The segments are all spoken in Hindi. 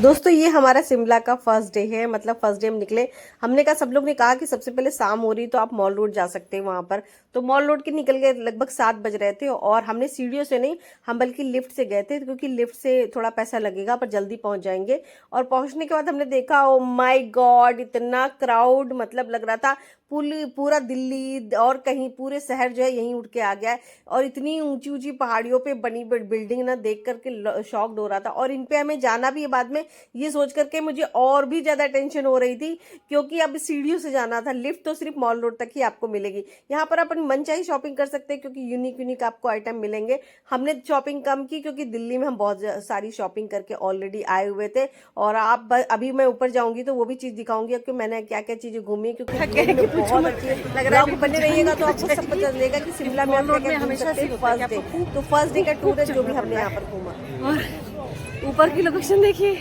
दोस्तों ये हमारा शिमला का फर्स्ट डे है, मतलब फर्स्ट डे हम निकले। हमने कहा, सब लोग ने कहा कि सबसे पहले शाम हो रही तो आप मॉल रोड जा सकते हैं वहां पर। तो मॉल रोड के निकल गए, लगभग 7 बज रहे थे। और हमने सीढ़ियों से नहीं, हम बल्कि लिफ्ट से गए थे, क्योंकि लिफ्ट से थोड़ा पैसा लगेगा पर जल्दी पहुंच जाएंगे। और पहुंचने के बाद हमने देखा, ओ माय गॉड, इतना क्राउड, मतलब लग रहा था पूरा दिल्ली और कहीं पूरे शहर जो है यहीं उठ के आ गया है। और इतनी ऊंची ऊंची पहाड़ियों पे बनी बिल्डिंग ना देख करके शॉक्ड हो रहा था। और इन पे हमें जाना भी है बाद में, ये सोच करके मुझे और भी ज्यादा टेंशन हो रही थी, क्योंकि अब सीढ़ियों से जाना था। लिफ्ट तो सिर्फ मॉल रोड तक ही आपको मिलेगी। यहाँ पर अपन मनचाही शॉपिंग कर सकते हैं, क्योंकि यूनिक यूनिक आपको आइटम मिलेंगे। हमने शॉपिंग कम की, क्योंकि दिल्ली में हम बहुत सारी शॉपिंग करके ऑलरेडी आए हुए थे। और आप अभी मैं ऊपर जाऊंगी तो वो भी चीज दिखाऊंगी कि मैंने क्या क्या चीजें घूमी, क्योंकि बहुत अच्छी लग रहा है। बने रहिएगा तो आपको सब पता चलेगा कि शिमला में हमेशा फर्स्ट डे, तो फर्स्ट डे का टूर है जो भी हमने यहाँ पर घूमा। और ऊपर की लोकेशन देखिए,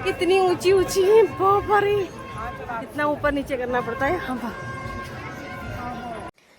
कितनी ऊंची ऊंची है, बहुत भारी, इतना ऊपर नीचे करना पड़ता है। हाँ,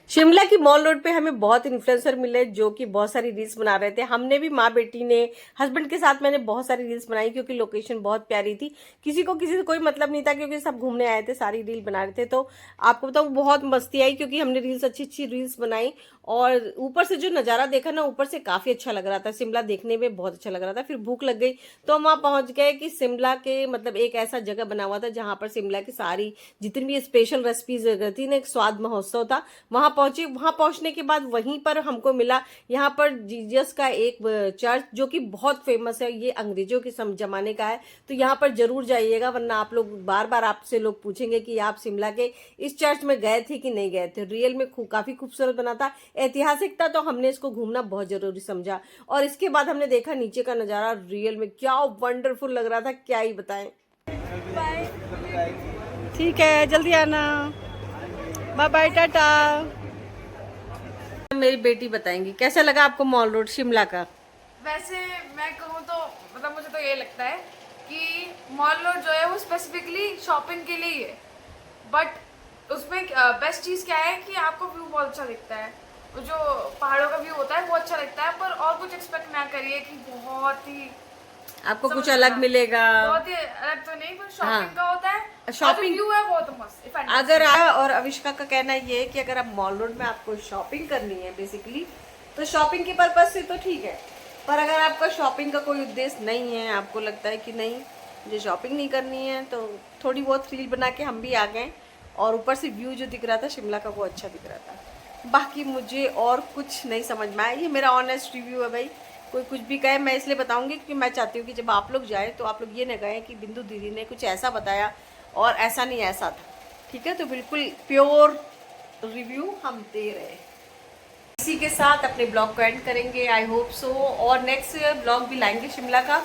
शिमला की मॉल रोड पे हमें बहुत इन्फ्लुएंसर मिले जो कि बहुत सारी रील्स बना रहे थे। हमने भी, माँ बेटी ने, हस्बैंड के साथ मैंने बहुत सारी रील्स बनाई, क्योंकि लोकेशन बहुत प्यारी थी। किसी से कोई मतलब नहीं था, क्योंकि सब घूमने आए थे, सारी रील बना रहे थे। तो आपको बताऊँ, बहुत मस्ती आई, क्योंकि हमने रील्स अच्छी अच्छी रील्स बनाई। और ऊपर से जो नजारा देखा ना, ऊपर से काफी अच्छा लग रहा था। शिमला देखने में बहुत अच्छा लग रहा था। फिर भूख लग गई तो हम वहां पहुंच गए कि शिमला के, मतलब एक ऐसा जगह बना हुआ था जहां पर शिमला की सारी जितनी भी स्पेशल रेसिपीज रहती ना, एक स्वाद महोत्सव था। वहां पहुंचे, वहां पहुंचने के बाद वहीं पर हमको मिला यहाँ पर जीसस का एक चर्च, जो कि बहुत फेमस है। ये अंग्रेजों के जमाने का है, तो यहाँ पर जरूर जाइएगा, वरना आप लोग बार बार आपसे लोग पूछेंगे कि आप शिमला के इस चर्च में गए थे कि नहीं गए थे। रियल में काफी खूबसूरत बना था, ऐतिहासिक था, तो हमने इसको घूमना बहुत जरूरी समझा। और इसके बाद हमने देखा नीचे का नजारा, रियल में क्या वंडरफुल लग रहा था, क्या ही बताएं। ठीक है, जल्दी आना, बाय बाय, टाटा। मेरी बेटी बताएंगी कैसा लगा आपको मॉल रोड शिमला का। वैसे मैं कहूँ तो मतलब मुझे तो ये लगता है कि मॉल रोड जो है वो स्पेसिफिकली शॉपिंग के लिए ही है, बट उसमें बेस्ट चीज़ क्या है कि आपको व्यू बहुत अच्छा दिखता है। जो पहाड़ों का व्यू होता है वो अच्छा लगता है, पर और कुछ एक्सपेक्ट ना करिए कि बहुत ही आपको कुछ अलग मिलेगा। बहुत ही अलग तो नहीं, पर शॉपिंग का होता है। शॉपिंग व्यू है वो तो मस्त। अगर और अविष्का का कहना ये है कि अगर आप मॉल रोड में आपको शॉपिंग करनी है बेसिकली, तो शॉपिंग के पर्पज से तो ठीक है। पर अगर आपका शॉपिंग का कोई उद्देश्य नहीं है, आपको लगता है कि नहीं मुझे शॉपिंग नहीं करनी है, तो थोड़ी बहुत रील बना के हम भी आ गए। और ऊपर से व्यू जो दिख रहा था शिमला का वो अच्छा दिख रहा था। बाकी मुझे और कुछ नहीं समझ में आया। ये मेरा ऑनेस्ट रिव्यू है भाई, कोई कुछ भी कहे मैं इसलिए बताऊंगी क्योंकि मैं चाहती हूँ कि जब आप लोग जाए तो आप लोग ये न कहें कि बिंदु दीदी ने कुछ ऐसा बताया और ऐसा नहीं ऐसा था। ठीक है, तो बिल्कुल प्योर रिव्यू हम दे रहे हैं। इसी के साथ अपने ब्लॉग को एंड करेंगे, आई होप सो। और नेक्स्ट ब्लॉग भी लाएंगे शिमला का।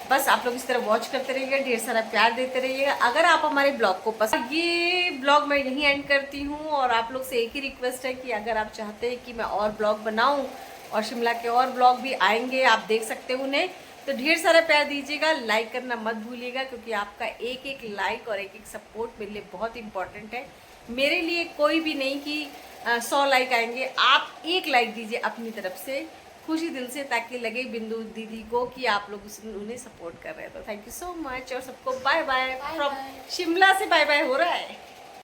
बस आप लोग इस तरह वॉच करते रहिएगा, ढेर सारा प्यार देते रहिएगा। अगर आप हमारे ब्लॉग को पसंद, ये ब्लॉग मैं यहीं एंड करती हूँ। और आप लोग से एक ही रिक्वेस्ट है कि अगर आप चाहते हैं कि मैं और ब्लॉग बनाऊँ और शिमला के और ब्लॉग भी आएंगे, आप देख सकते हो उन्हें, तो ढेर सारा प्यार दीजिएगा। लाइक करना मत भूलिएगा, क्योंकि आपका एक एक लाइक और एक एक सपोर्ट मेरे लिए बहुत इंपॉर्टेंट है। मेरे लिए कोई भी नहीं कि 100 लाइक आएंगे, आप एक लाइक दीजिए अपनी तरफ से, खुशी दिल से, ताकि लगे बिंदु दीदी को कि आप लोग उन्हें सपोर्ट कर रहे हैं। तो थैंक यू सो मच, और सबको बाय बाय फ्रॉम शिमला से बाय बाय हो रहा है।